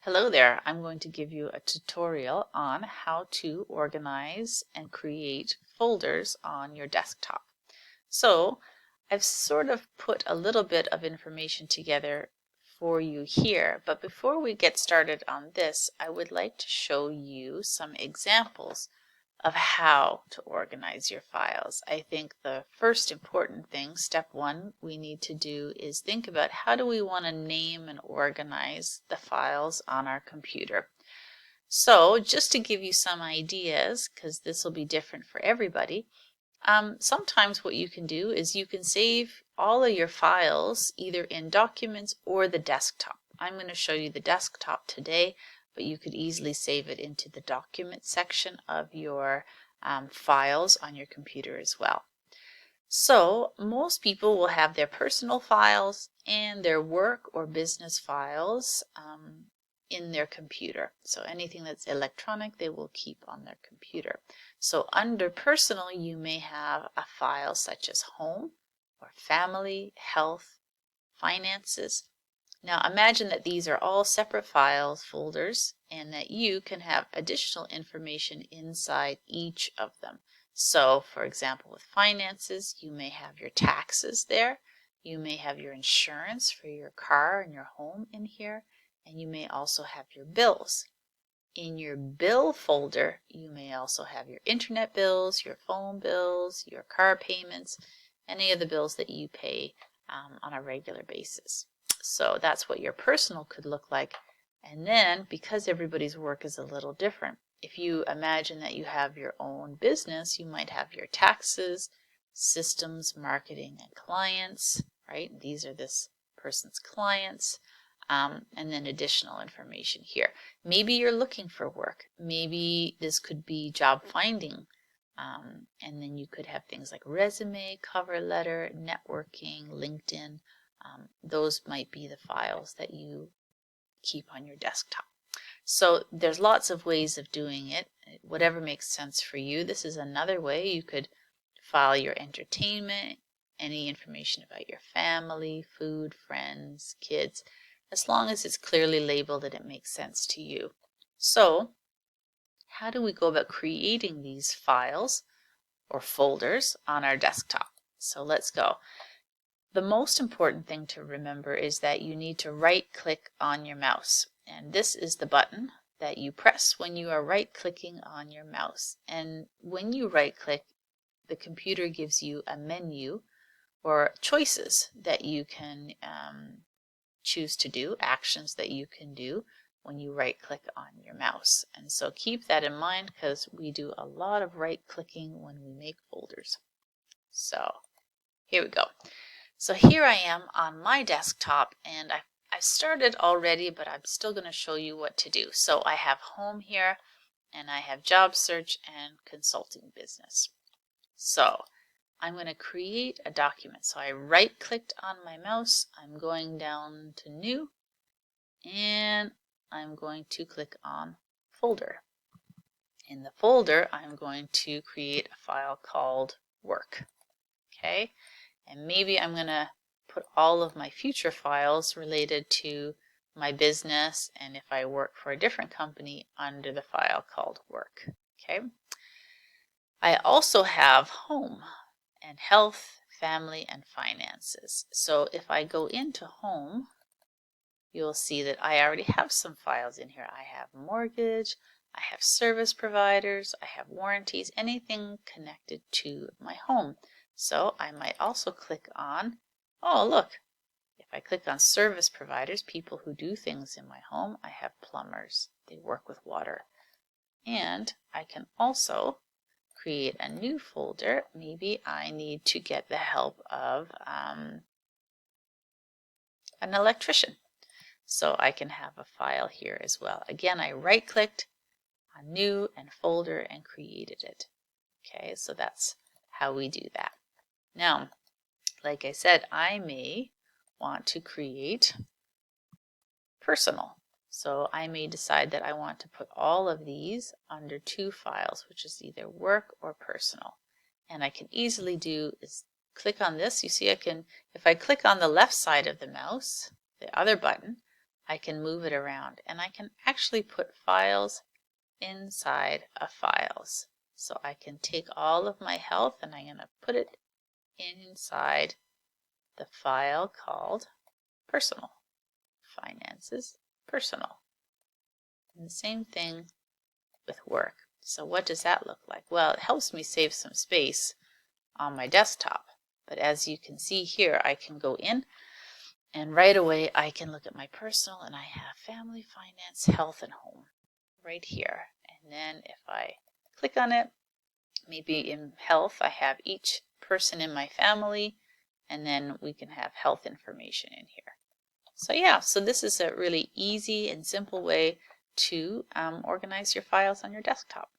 Hello there, I'm going to give you a tutorial on how to organize and create folders on your desktop. So I've sort of put a little bit of information together for you here, but before we get started on this, I would like to show you some examples of how to organize your files. I think the first important thing, step one, we need to do is think about how do we want to name and organize the files on our computer. So just to give you some ideas, because this will be different for everybody, sometimes what you can do is you can save all of your files either in documents or the desktop. I'm going to show you the desktop today, but you could easily save it into the document section of your files on your computer as well. So most people will have their personal files and their work or business files in their computer. So anything that's electronic they will keep on their computer. So under personal you may have a file such as home or family, health, finances. Now imagine that these are all separate files, folders, and that you can have additional information inside each of them. So for example, with finances, you may have your taxes there, you may have your insurance for your car and your home in here, and you may also have your bills. In your bill folder, you may also have your internet bills, your phone bills, your car payments, any of the bills that you pay on a regular basis. So that's what your personal could look like. And then, because everybody's work is a little different, if you imagine that you have your own business, you might have your taxes, systems, marketing, and clients, right? These are this person's clients, and then additional information here. Maybe you're looking for work. Maybe this could be job finding. And then you could have things like resume, cover letter, networking, LinkedIn. Those might be the files that you keep on your desktop. So there's lots of ways of doing it, whatever makes sense for you. This is another way you could file your entertainment, any information about your family, food, friends, kids, as long as it's clearly labeled and it makes sense to you. So how do we go about creating these files or folders on our desktop? So let's go. The most important thing to remember is that you need to right-click on your mouse. And this is the button that you press when you are right-clicking on your mouse. And when you right-click, the computer gives you a menu or choices that you can choose to do, actions that you can do when you right-click on your mouse. And so keep that in mind because we do a lot of right-clicking when we make folders. So here we go. So here I am on my desktop, and I started already, but I'm still going to show you what to do. So I have home here, and I have job search and consulting business. So I'm going to create a document. So I right-clicked on my mouse, I'm going down to new, and I'm going to click on folder. In the folder, I'm going to create a file called work. Okay. And maybe I'm going to put all of my future files related to my business and if I work for a different company under the file called work. Okay. I also have home and health, family, and finances. So if I go into home, you'll see that I already have some files in here. I have mortgage, I have service providers, I have warranties, anything connected to my home. So I might also click on, oh look, if I click on service providers, people who do things in my home, I have plumbers. They work with water. And I can also create a new folder. Maybe I need to get the help of an electrician. So I can have a file here as well. Again, I right-clicked on new and folder and created it. Okay, so that's how we do that. Now, like I said, I may want to create personal. So I may decide that I want to put all of these under two files, which is either work or personal. And I can easily do is click on this. You see I can, if I click on the left side of the mouse, the other button, I can move it around, and I can actually put files inside of files. So I can take all of my health and I'm going to put it inside the file called personal. Finances, personal. And the same thing with work. So what does that look like? Well, it helps me save some space on my desktop. But as you can see here, I can go in and right away I can look at my personal and I have family, finance, health, and home right here. And then if I click on it, maybe in health I have each person in my family, and then we can have health information in here. So yeah, so this is a really easy and simple way to organize your files on your desktop.